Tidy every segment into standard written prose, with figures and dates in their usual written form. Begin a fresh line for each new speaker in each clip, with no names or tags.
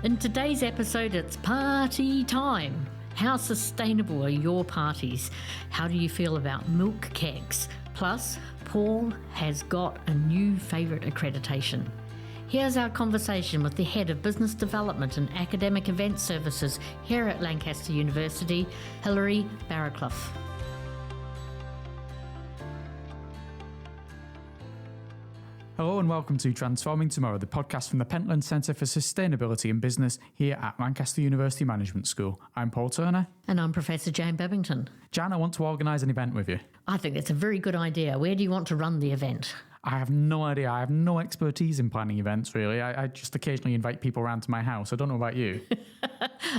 In today's episode, it's party time. How sustainable are your parties? How do you feel about milk kegs? Plus, Paul has got a new favourite accreditation. Here's our conversation with the Head of Business Development and Academic Event Services here at Lancaster University, Hilary Barraclough.
Hello and welcome to Transforming Tomorrow, the podcast from the Pentland Centre for Sustainability in Business here at Lancaster University Management School. I'm Paul Turner.
And I'm Professor Jane Bebbington.
Jan, I want to organise an event with you.
I think that's a very good idea. Where do you want to run the event?
I have no idea. I have no expertise in planning events, really. I just occasionally invite people around to my house. I don't know about you.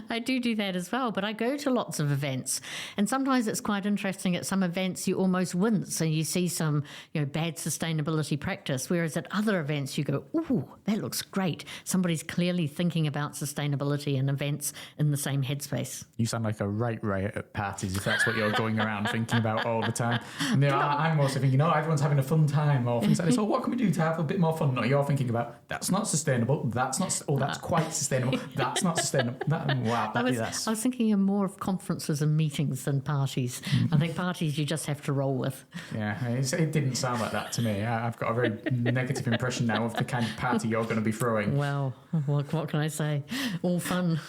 I do that as well, but I go to lots of events. And sometimes it's quite interesting. At some events, you almost wince and you see some, bad sustainability practice. Whereas at other events, you go, ooh, that looks great. Somebody's clearly thinking about sustainability and events in the same headspace.
You sound like a right riot at parties, if that's what you're going around thinking about all the time. And I'm also thinking, everyone's having a fun time or things like this. So what can we do to have a bit more fun? No, you're thinking about, that's not sustainable. That's quite sustainable. That's not sustainable.
I was thinking of more of conferences and meetings than parties. I think parties you just have to roll with.
Yeah, it didn't sound like that to me. I've got a very negative impression now of the kind of party you're going to be throwing.
Well, what can I say? All fun.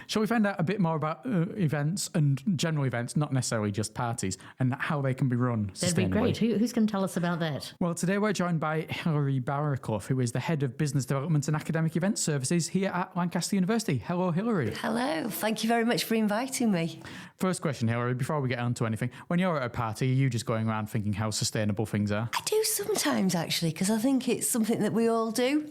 Shall we find out a bit more about events and general events, not necessarily just parties, and how they can be run sustainably?
That'd be great. Who's going to tell us about that?
Well, today we're joined by Hilary Barraclough, who is the Head of Business Development and Academic Event Services here at Lancaster University. Hello, Hilary.
Hello. Thank you very much for inviting me.
First question, Hilary, before we get on to anything. When you're at a party, are you just going around thinking how sustainable things are?
I do sometimes, actually, because I think it's something that we all do.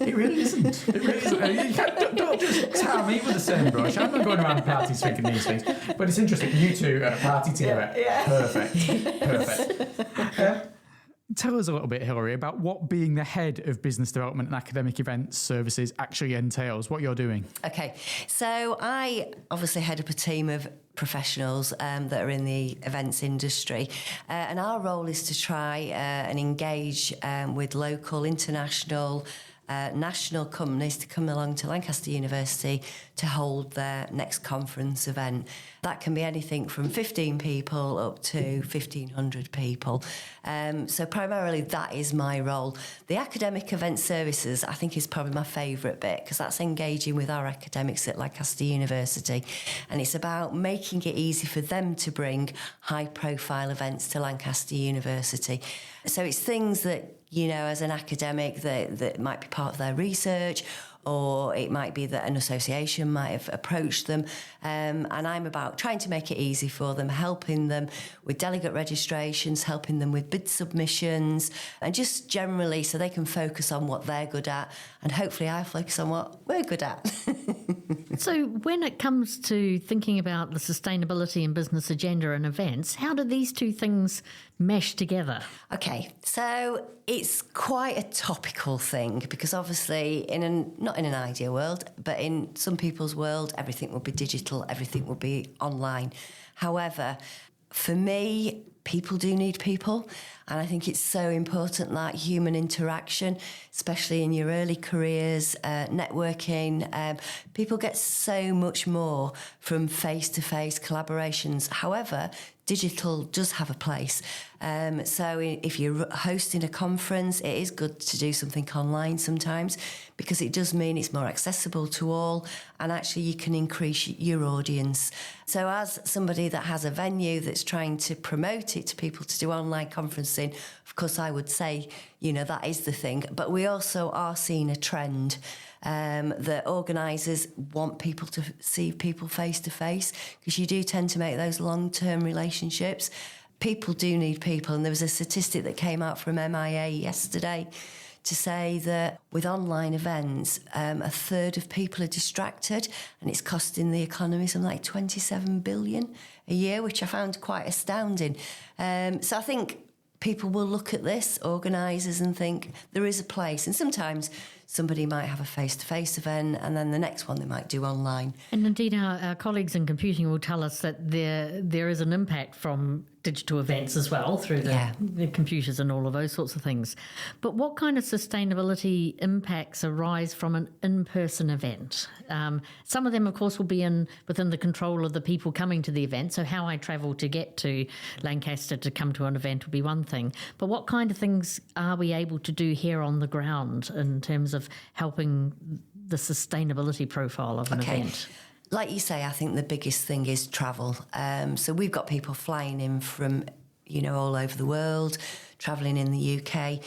It really isn't. It really isn't. Don't just tar me with the same brush. I'm not going around parties thinking these things. But it's interesting. You two at a party together.
Yeah.
Perfect. Tell us a little bit, Hilary, about what being the Head of Business Development and Academic Events Services actually entails, what you're doing.
Okay, so I obviously head up a team of professionals that are in the events industry, and our role is to try and engage with local, international, national companies to come along to Lancaster University to hold their next conference event. That can be anything from 15 people up to 1,500 people. So primarily that is my role. The academic event services, I think, is probably my favourite bit because that's engaging with our academics at Lancaster University, and it's about making it easy for them to bring high-profile events to Lancaster University. So it's things that, as an academic that might be part of their research, or it might be that an association might have approached them. And I'm about trying to make it easy for them, helping them with delegate registrations, helping them with bid submissions, and just generally so they can focus on what they're good at, and hopefully I focus on what we're good at.
So when it comes to thinking about the sustainability and business agenda and events, how do these two things mesh together?
Okay, so it's quite a topical thing because obviously not in an ideal world, but in some people's world, everything will be digital, everything will be online. However, for me, people do need people, and I think it's so important that human interaction, especially in your early careers, networking. People get so much more from face-to-face collaborations. However, digital does have a place. So if you're hosting a conference, it is good to do something online sometimes because it does mean it's more accessible to all, and actually you can increase your audience. So as somebody that has a venue that's trying to promote it to people to do online conferencing, of course I would say, that is the thing. But we also are seeing a trend that organisers want people to see people face to face because you do tend to make those long-term relationships. People do need people, and there was a statistic that came out from MIA yesterday to say that with online events, a third of people are distracted, and it's costing the economy something like 27 billion a year, which I found quite astounding. So I think people will look at this, organisers, and think there is a place. And sometimes somebody might have a face-to-face event and then the next one they might do online.
And indeed, our colleagues in computing will tell us that there is an impact from digital events as well through the computers and all of those sorts of things. But what kind of sustainability impacts arise from an in-person event? Some of them, of course, will be within the control of the people coming to the event. So how I travel to get to Lancaster to come to an event will be one thing. But what kind of things are we able to do here on the ground in terms of helping the sustainability profile of an event?
Like you say, I think the biggest thing is travel. So we've got people flying in from, all over the world, travelling in the UK.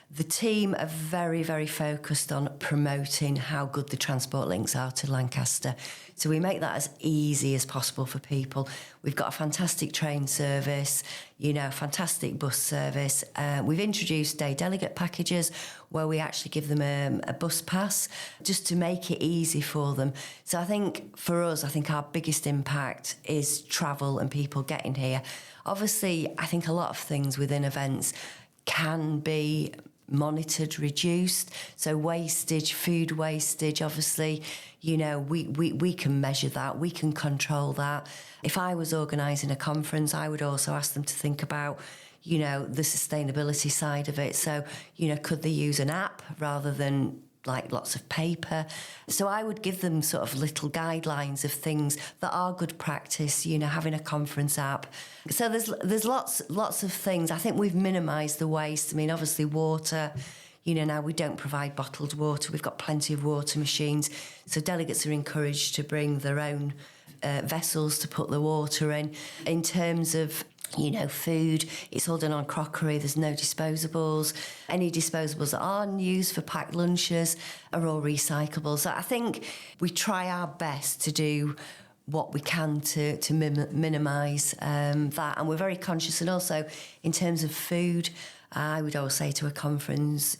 The team are very, very focused on promoting how good the transport links are to Lancaster. So we make that as easy as possible for people. We've got a fantastic train service, fantastic bus service. We've introduced day delegate packages where we actually give them a bus pass just to make it easy for them. So I think for us, our biggest impact is travel and people getting here. Obviously, I think a lot of things within events can be monitored, reduced. So wastage, food wastage, obviously, we can measure that, we can control that. If I was organising a conference, I would also ask them to think about, the sustainability side of it. So, could they use an app rather than like lots of paper? So I would give them sort of little guidelines of things that are good practice, having a conference app. So there's lots of things. I think we've minimised the waste. I mean, obviously water, now we don't provide bottled water. We've got plenty of water machines. So delegates are encouraged to bring their own vessels to put the water in. In terms of food, it's all done on crockery. There's no disposables. Any disposables that aren't used for packed lunches are all recyclable. So I think we try our best to do what we can to minimise that. And we're very conscious. And also, in terms of food, I would always say to a conference,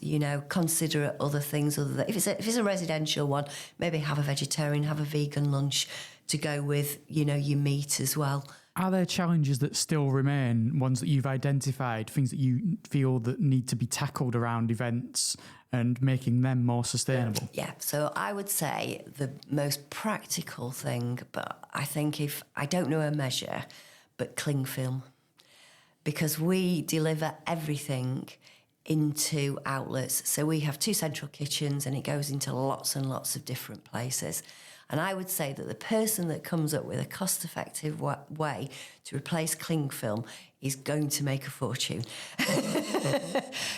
consider other things other than... If it's a residential one, maybe have a vegetarian, have a vegan lunch to go with, your meat as well.
Are there challenges that still remain, ones that you've identified, things that you feel that need to be tackled around events and making them more sustainable?
Yeah, so I would say the most practical thing, but I think if I don't know a measure, but cling film. Because we deliver everything into outlets. So we have 2 central kitchens and it goes into lots and lots of different places. And I would say that the person that comes up with a cost-effective way to replace cling film is going to make a fortune.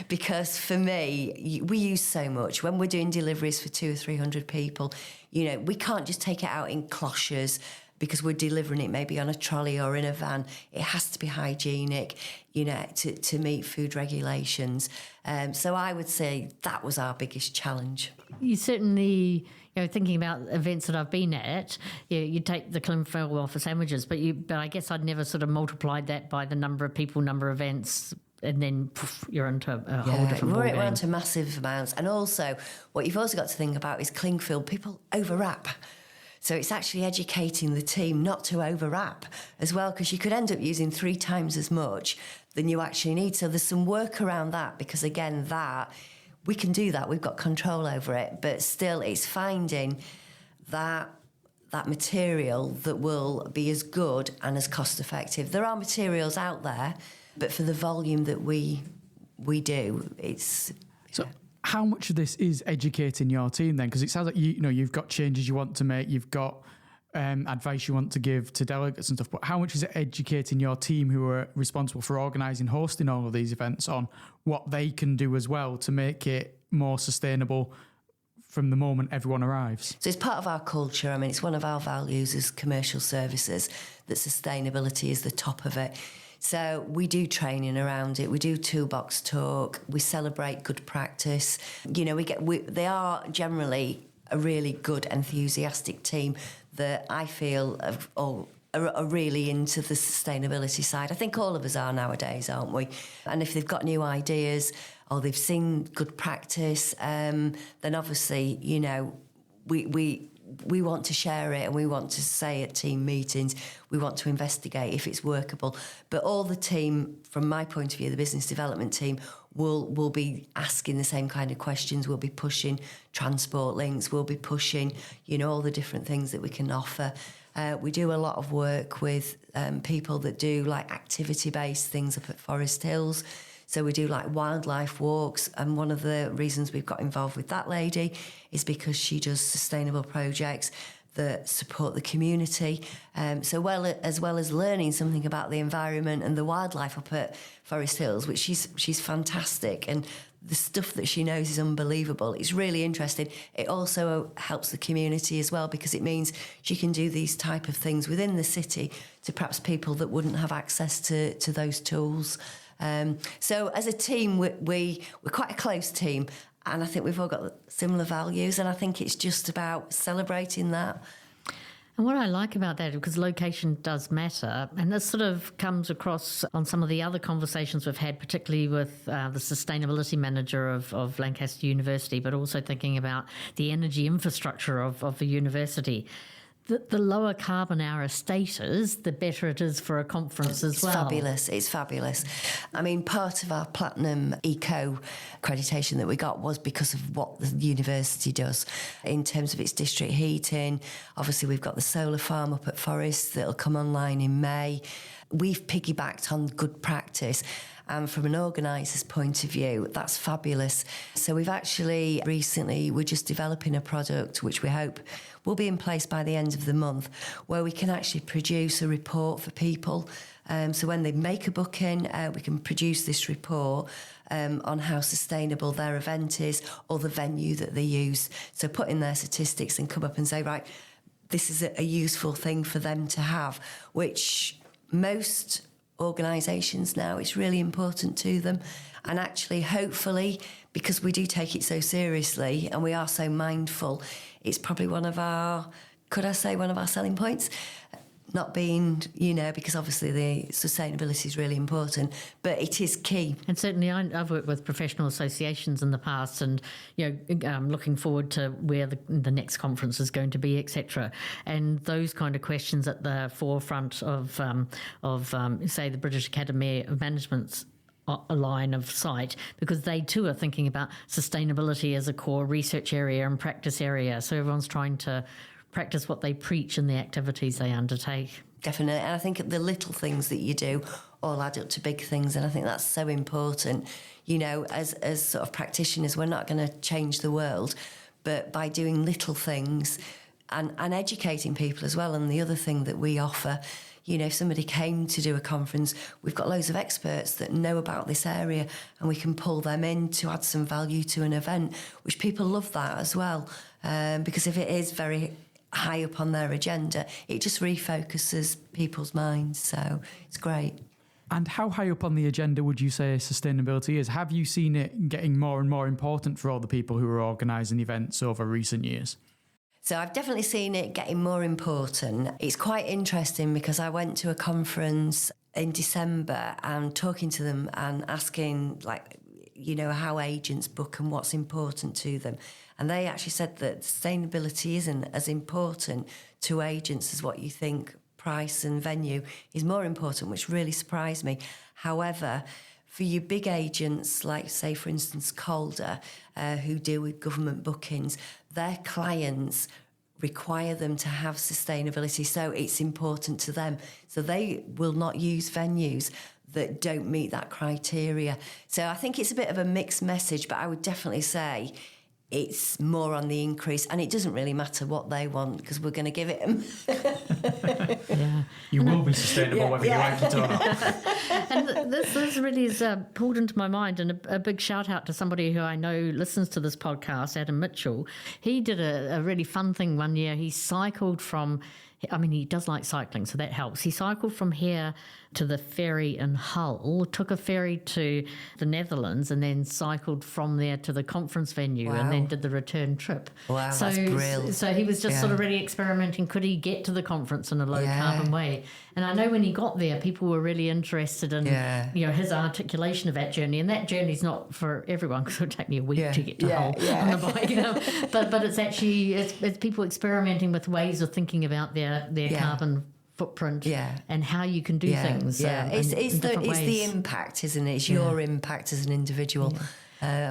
Because for me, we use so much. When we're doing deliveries for 200 or 300 people, we can't just take it out in cloches because we're delivering it maybe on a trolley or in a van. It has to be hygienic, to meet food regulations. So I would say that was our biggest challenge.
You certainly... thinking about events that I've been at, you take the cling film off for sandwiches, but I guess I'd never sort of multiplied that by the number of people, number of events, and then poof, you're into a whole different ballgame.
We're into massive amounts. And also, what you've also got to think about is cling film. People overwrap. So it's actually educating the team not to overwrap as well, because you could end up using 3 times as much than you actually need. So there's some work around that, because again, we can do that. We've got control over it, but still it's finding that material that will be as good and as cost effective. There are materials out there, but for the volume that we do, it's...
So how much of this is educating your team then? Because it sounds like you've got changes you want to make, you've got advice you want to give to delegates and stuff, but how much is it educating your team who are responsible for organising, hosting all of these events on what they can do as well to make it more sustainable from the moment everyone arrives?
So it's part of our culture. I mean, it's one of our values as commercial services that sustainability is the top of it. So we do training around it. We do toolbox talk. We celebrate good practice. They are generally a really good, enthusiastic team that I feel are really into the sustainability side. I think all of us are nowadays, aren't we? And if they've got new ideas or they've seen good practice, then obviously, we we want to share it, and we want to say at team meetings, we want to investigate if it's workable. But all the team, from my point of view, the business development team, will be asking the same kind of questions. We'll be pushing transport links. We'll be pushing, all the different things that we can offer. We do a lot of work with people that do like activity-based things up at Forest Hills. So we do like wildlife walks, and one of the reasons we've got involved with that lady is because she does sustainable projects that support the community. As well as learning something about the environment and the wildlife up at Forest Hills, which she's fantastic, and the stuff that she knows is unbelievable. It's really interesting. It also helps the community as well, because it means she can do these type of things within the city to perhaps people that wouldn't have access to those tools. So as a team, we're quite a close team, and I think we've all got similar values, and I think it's just about celebrating that.
And what I like about that, because location does matter, and this sort of comes across on some of the other conversations we've had, particularly with the sustainability manager of Lancaster University, but also thinking about the energy infrastructure of the university. The lower carbon our estate is, the better it is for a conference as well.
It's fabulous. I mean, part of our Platinum Eco accreditation that we got was because of what the university does in terms of its district heating. Obviously, we've got the solar farm up at Forest that'll come online in May. We've piggybacked on good practice. And from an organiser's point of view, that's fabulous. So we've actually we're just developing a product which we hope will be in place by the end of the month, where we can actually produce a report for people. So when they make a booking, we can produce this report on how sustainable their event is or the venue that they use. So put in their statistics and come up and say, right, this is a useful thing for them to have, which most organisations now, it's really important to them. And actually, hopefully, because we do take it so seriously and we are so mindful, it's probably one of our selling points. Not being, because obviously the sustainability is really important, but it is key.
And certainly I've worked with professional associations in the past, and, looking forward to where the next conference is going to be, etc. And those kind of questions at the forefront of say, the British Academy of Management's a line of sight, because they too are thinking about sustainability as a core research area and practice area. So everyone's trying to practice what they preach in the activities they undertake.
Definitely. And I think the little things that you do all add up to big things, and I think that's so important. As sort of practitioners, we're not going to change the world, but by doing little things and educating people as well. And the other thing that we offer, if somebody came to do a conference, we've got loads of experts that know about this area, and we can pull them in to add some value to an event, which people love that as well. Because if it is very high up on their agenda, it just refocuses people's minds. So it's great.
And how high up on the agenda would you say sustainability is? Have you seen it getting more and more important for all the people who are organising events over recent years?
So I've definitely seen it getting more important. It's quite interesting because I went to a conference in December and talking to them and asking, how agents book and what's important to them. And they actually said that sustainability isn't as important to agents as what you think. Price and venue is more important, which really surprised me. However, for your big agents, like, say, for instance, Calder, who deal with government bookings, their clients require them to have sustainability, so it's important to them. So they will not use venues that don't meet that criteria. So I think it's a bit of a mixed message, but I would definitely say it's more on the increase, and it doesn't really matter what they want because we're going to give it them.
Yeah.
You will be sustainable whether you like it or not.
And this really has pulled into my mind, and a big shout out to somebody who I know listens to this podcast, Adam Mitchell. He did a really fun thing one year. He cycled from I mean, he does like cycling, so that helps. He cycled from here to the ferry in Hull, took a ferry to the Netherlands, and then cycled from there to the conference venue, and then did the return trip.
Wow,
so,
that's brilliant.
So he was just sort of really experimenting. Could he get to the conference in a low carbon way? And I know when he got there, people were really interested in his articulation of that journey. And that journey's not for everyone, because it would take me a week to get to Hull on the bike. But it's actually it's people experimenting with ways of thinking about their carbon footprint and how you can do things.
It's the impact, isn't it? It's your impact as an individual,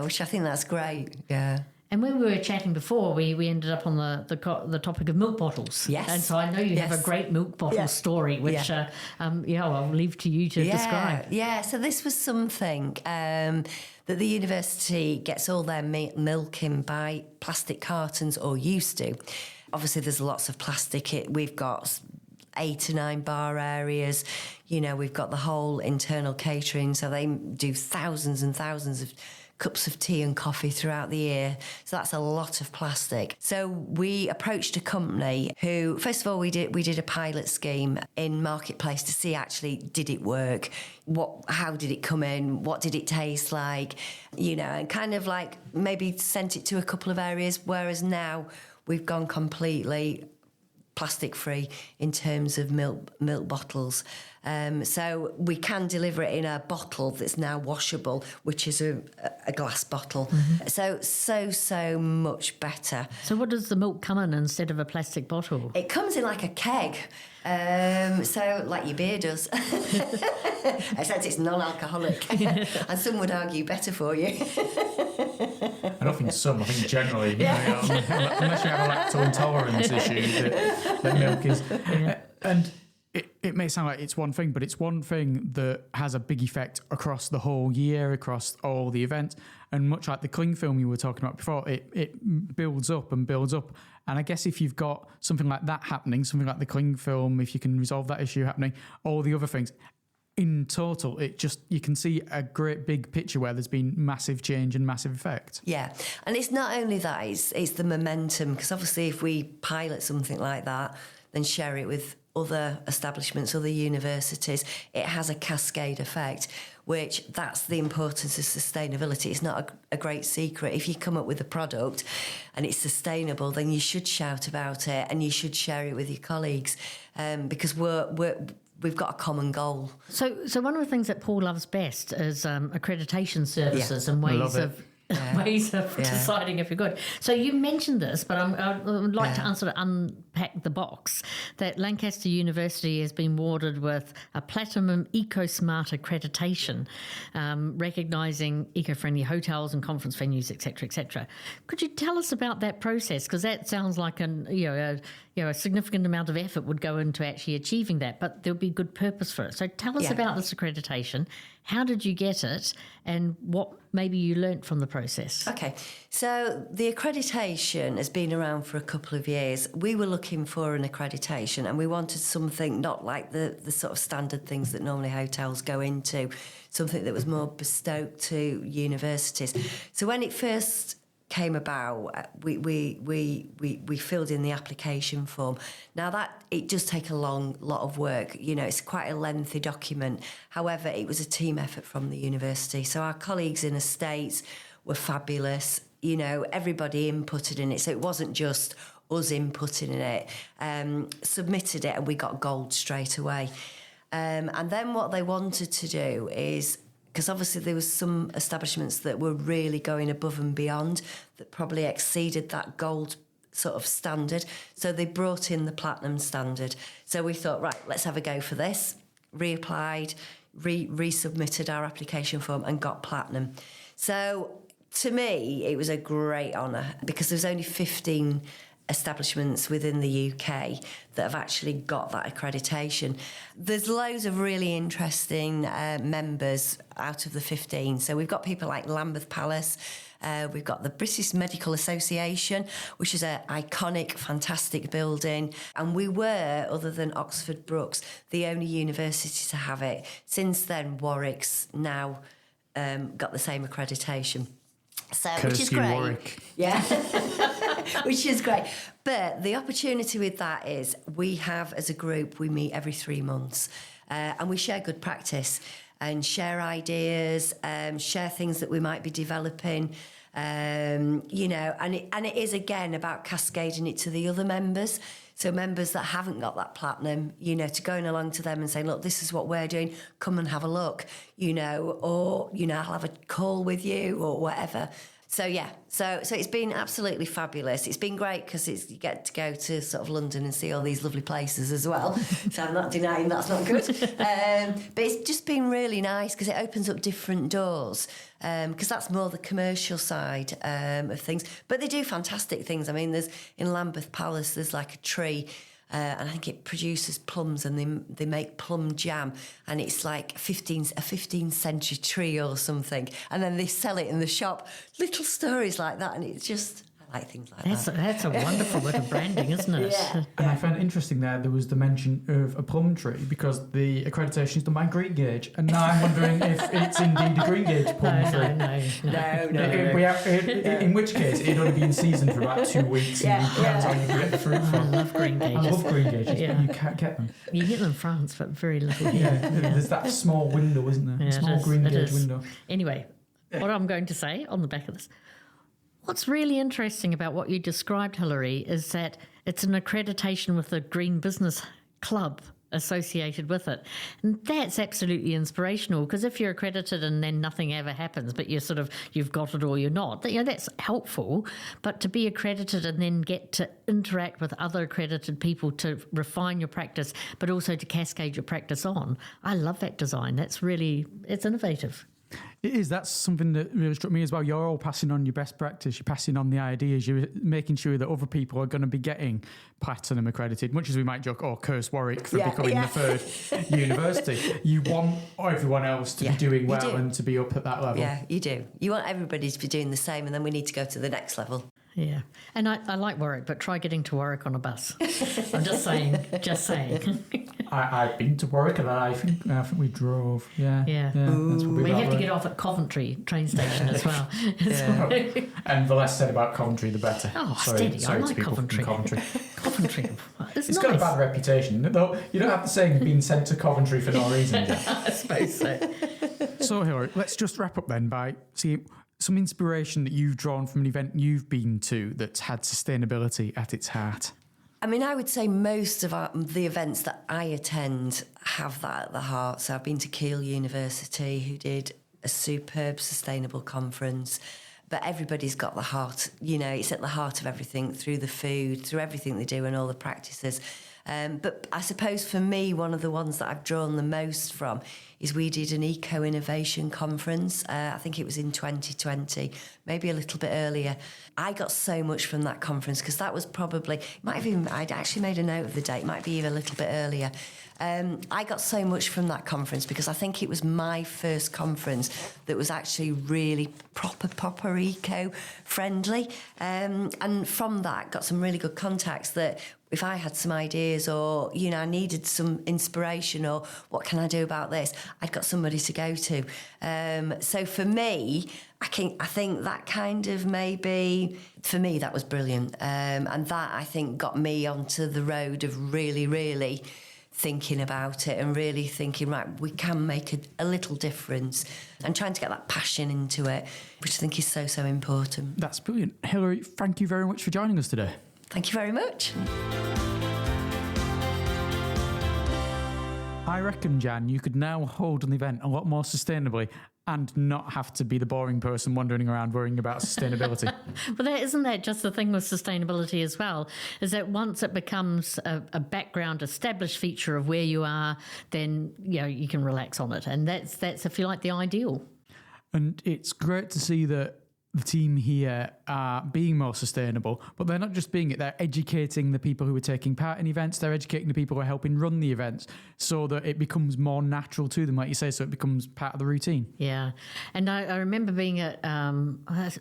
which I think that's great. Yeah.
And when we were chatting before, we ended up on the topic of milk bottles. Yes. And so I know you have a great milk bottle story, which I'll leave to you to describe.
Yeah. So this was something that the university gets all their milk in by plastic cartons, or used to. Obviously, there's lots of plastic. We've got 8 to 9 bar areas. We've got the whole internal catering, so they do thousands and thousands of cups of tea and coffee throughout the year. So that's a lot of plastic. So we approached a company who, first of all, we did a pilot scheme in Marketplace to see actually did it work, how did it come in, what did it taste like, and kind of like maybe sent it to a couple of areas, whereas now we've gone completely plastic free in terms of milk bottles. So we can deliver it in a bottle that's now washable, which is a glass bottle. Mm-hmm. So much better.
So what does the milk come in instead of a plastic bottle?
It comes in like a keg. So like your beer does. Except it's non-alcoholic. And some would argue better for you.
I don't think some, I think generally, unless you have a lactose intolerance issue, that milk is... And it may sound like it's one thing, but it's one thing that has a big effect across the whole year, across all the events. And much like the cling film you were talking about before, it builds up and builds up. And I guess if you've got something like that happening, something like the cling film, if you can resolve that issue happening, all the other things, in total, you can see a great big picture where there's been massive change and massive effect. Yeah,
and it's not only that, it's the momentum, because obviously if we pilot something like that, then share it with other establishments, other universities, it has a cascade effect, which that's the importance of sustainability. It's not a great secret. If you come up with a product and it's sustainable, then you should shout about it and you should share it with your colleagues, because we've got a common goal.
So one of the things that Paul loves best is accreditation services and ways of deciding if you're good. So you mentioned this, but I would like to sort of unpack the box that Lancaster University has been awarded with a Platinum EcoSmart accreditation, recognising eco-friendly hotels and conference venues, etc., etc. Could you tell us about that process? Because that sounds like a significant amount of effort would go into actually achieving that, but there'll be good purpose for it. So tell us about this accreditation. How did you get it, and what maybe you learnt from the process?
Okay, so the accreditation has been around for a couple of years. We were looking for an accreditation, and we wanted something not like the sort of standard things that normally hotels go into, something that was more bespoke to universities. So when it first came about, we filled in the application form. Now that it does take a lot of work. It's quite a lengthy document. However, it was a team effort from the university. So our colleagues in estates were fabulous. Everybody inputted in it. So it wasn't just us inputting in it. Submitted it and we got gold straight away. And then what they wanted to do is, because obviously there was some establishments that were really going above and beyond, that probably exceeded that gold sort of standard. So they brought in the platinum standard. So we thought, right, let's have a go for this. Reapplied, resubmitted our application form and got platinum. So to me, it was a great honour, because there's only 15 establishments within the UK that have actually got that accreditation. There's loads of really interesting members out of the 15. So we've got people like Lambeth Palace, we've got the British Medical Association, which is an iconic, fantastic building. And we were, other than Oxford Brookes, the only university to have it. Since then, Warwick's now got the same accreditation. So, which is great.
Warwick.
Yeah. Which is great. But the opportunity with that is we have, as a group, we meet every 3 months and we share good practice and share ideas, share things that we might be developing. You know, and it is again about cascading it to the other members. So members that haven't got that platinum, you know, to going along to them and saying, look, this is what we're doing, come and have a look, you know, or, you know, I'll have a call with you or whatever. So, yeah, so it's been absolutely fabulous. It's been great because you get to go to sort of London and see all these lovely places as well. So I'm not denying that's not good. But it's just been really nice because it opens up different doors because that's more the commercial side of things. But they do fantastic things. I mean, there's in Lambeth Palace, there's like a tree and I think it produces plums and they make plum jam and it's like a 15th century tree or something and then they sell it in the shop. Little stories like that and it's just... I like things like that.
That's a wonderful bit of branding, isn't it?
Yeah.
And I found it interesting there was the mention of a plum tree because the accreditation is done by Green Gauge and now I'm wondering if it's indeed a Green Gauge plum tree.
No.
In which case it'd only be in season for about 2 weeks and that's how you get the fruit from.
I love green gauges.
I love Green Gauges,
Yeah.
but you can't get them.
You get them in France, but very little here.
There's that small window, isn't there?
Yeah,
A small
it is,
Green
it
Gauge
is.
window.
Anyway, what I'm going to say on the back of this, what's really interesting about what you described, Hilary, is that it's an accreditation with the Green Business Club associated with it. And that's absolutely inspirational because if you're accredited and then nothing ever happens, but you've got it or you're not, that's helpful. But to be accredited and then get to interact with other accredited people to refine your practice, but also to cascade your practice on, I love that design. It's innovative.
It is. That's something that really struck me as well. You're all passing on your best practice. You're passing on the ideas. You're making sure that other people are going to be getting platinum accredited. Much as we might joke, or curse Warwick for becoming the third university, you want everyone else to be doing well and to be up at that level.
Yeah, you do. You want everybody to be doing the same, and then we need to go to the next level.
Yeah, and I like Warwick, but try getting to Warwick on a bus. I'm just saying.
I've been to Warwick and I think we drove. Yeah. That's
We have to get off at Coventry train station as well.
And the less said about Coventry, the better.
Oh,
Sorry
I like
to people
Coventry.
from Coventry.
Coventry. It's nice.
got a bad reputation, though. You don't have to say being sent to Coventry for no reason.
I suppose so.
So, Hilary, let's just wrap up then by seeing some inspiration that you've drawn from an event you've been to that's had sustainability at its heart.
I mean, I would say most of the events that I attend have that at the heart. So I've been to Keele University, who did a superb sustainable conference. But everybody's got the heart, it's at the heart of everything, through the food, through everything they do and all the practices. But I suppose for me, one of the ones that I've drawn the most from is we did an eco-innovation conference. I think it was in 2020, maybe a little bit earlier. I got so much from that conference because that was probably, I'd actually made a note of the date, might be even a little bit earlier. I got so much from that conference because I think it was my first conference that was actually really proper eco-friendly. And from that, got some really good contacts that if I had some ideas or, I needed some inspiration or what can I do about this, I'd got somebody to go to. So for me, I think that kind of maybe, for me, that was brilliant. And that, I think, got me onto the road of really, really thinking about it and really thinking, right, we can make a little difference and trying to get that passion into it, which I think is so, so important.
That's brilliant. Hilary, thank you very much for joining us today.
Thank you very much.
I reckon, Jan, you could now hold an event a lot more sustainably and not have to be the boring person wandering around worrying about sustainability.
Well, isn't that just the thing with sustainability as well, is that once it becomes a background established feature of where you are, then you can relax on it. And that's if you like, the ideal.
And it's great to see that the team here are being more sustainable, but they're not just being it, they're educating the people who are taking part in events, they're educating the people who are helping run the events so that it becomes more natural to them, like you say, so it becomes part of the routine.
Yeah. And I remember being at, I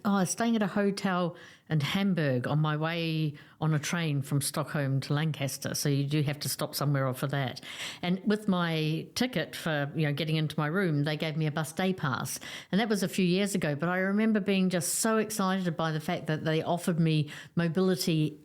was staying at a hotel in Hamburg on my way on a train from Stockholm to Lancaster. So you do have to stop somewhere for that. And with my ticket for, getting into my room, they gave me a bus day pass. And that was a few years ago. But I remember being just so excited by the fact that they offered me mobility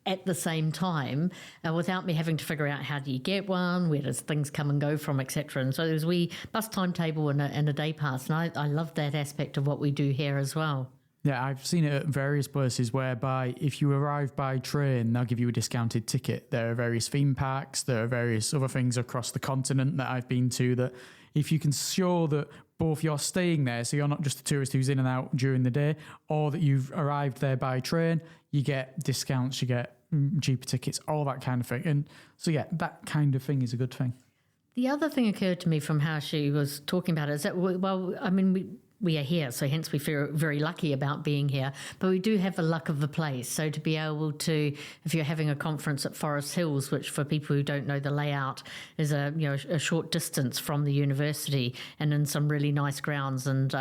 at the same time without me having to figure out how do you get one, where does things come and go from, etc. And so there's a wee bus timetable and a day pass. And I love that aspect of what we do here as well.
Yeah, I've seen it at various places whereby if you arrive by train, they'll give you a discounted ticket. There are various theme parks, there are various other things across the continent that I've been to that if you can show that both you're staying there, so you're not just a tourist who's in and out during the day, or that you've arrived there by train, you get discounts, you get cheaper tickets, all that kind of thing. And so, yeah, that kind of thing is a good thing.
The other thing occurred to me from how she was talking about it is that, well, I mean, we are here, so hence we feel very lucky about being here. But we do have the luck of the place. So to be able to, if you're having a conference at Forest Hills, which for people who don't know the layout is a short distance from the university and in some really nice grounds, and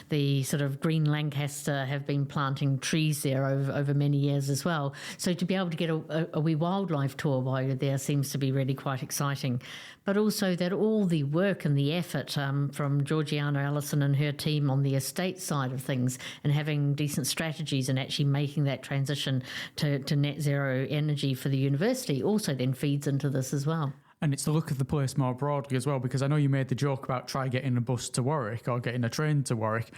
the sort of Green Lancaster have been planting trees there over many years as well. So to be able to get a wee wildlife tour while you're there seems to be really quite exciting. But also that all the work and the effort from Georgiana Allison and her team on the estate side of things and having decent strategies and actually making that transition to net zero energy for the university also then feeds into this as well.
And it's the look of the place more broadly as well, because I know you made the joke about try getting a bus to Warwick or getting a train to Warwick.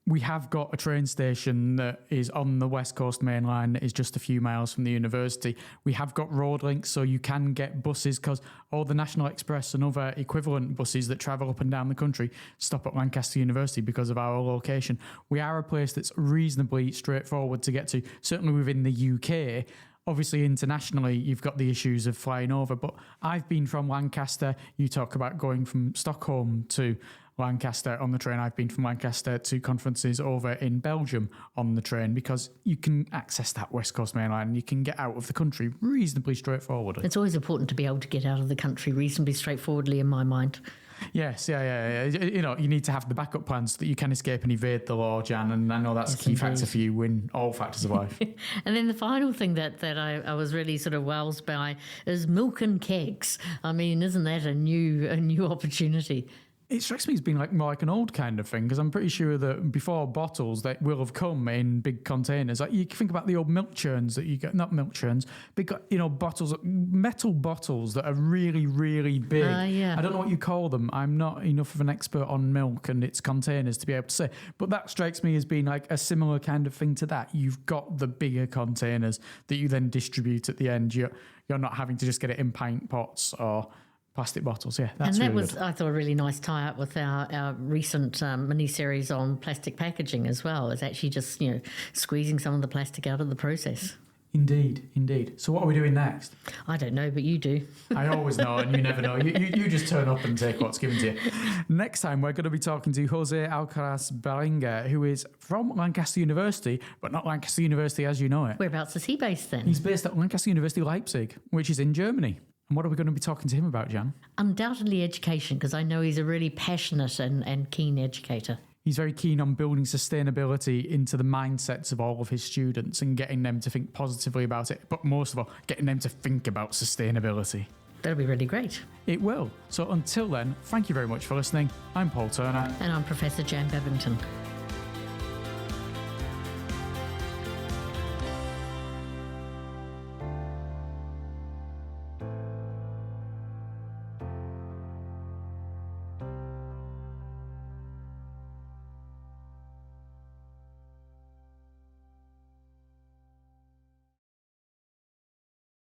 We have got a train station that is on the West Coast Main Line that is just a few miles from the university. We have got road links, so you can get buses, because all the National Express and other equivalent buses that travel up and down the country stop at Lancaster University because of our location. We are a place that's reasonably straightforward to get to, certainly within the UK. Obviously, internationally, you've got the issues of flying over, but I've been from Lancaster. You talk about going from Stockholm to Lancaster on the train. I've been from Lancaster to conferences over in Belgium on the train, because you can access that West Coast Main Line and you can get out of the country reasonably straightforwardly.
It's always important to be able to get out of the country reasonably straightforwardly in my mind.
Yes, yeah. You know, you need to have the backup plans so that you can escape and evade the law, Jan, and I know that's a key factor for you in all factors of life.
And then the final thing that I was really sort of wowed by is milk and kegs. I mean, isn't that a new opportunity?
It strikes me as being more like an old kind of thing, because I'm pretty sure that before bottles, they will have come in big containers. Like you think about the old milk churns that you get, not milk churns, big, bottles, metal bottles that are really, really big.
Yeah.
I don't know what you call them. I'm not enough of an expert on milk and its containers to be able to say. But that strikes me as being like a similar kind of thing to that. You've got the bigger containers that you then distribute at the end. You're not having to just get it in pint pots or plastic bottles. Yeah, that's
and that
really
was,
good.
I thought, a really nice tie-up with our recent mini-series on plastic packaging as well. It's actually just, squeezing some of the plastic out of the process.
Indeed. So what are we doing next?
I don't know, but you do.
I always know, and you never know. You just turn up and take what's given to you. Next time, we're going to be talking to Jose Alcaraz Barringer, who is from Lancaster University, but not Lancaster University as you know it.
Whereabouts is he based then?
He's based at Lancaster University Leipzig, which is in Germany. And what are we going to be talking to him about, Jan?
Undoubtedly education, because I know he's a really passionate and keen educator.
He's very keen on building sustainability into the mindsets of all of his students and getting them to think positively about it, but most of all, getting them to think about sustainability.
That'll be really great.
It will. So until then, thank you very much for listening. I'm Paul Turner.
And I'm Professor Jan Babington.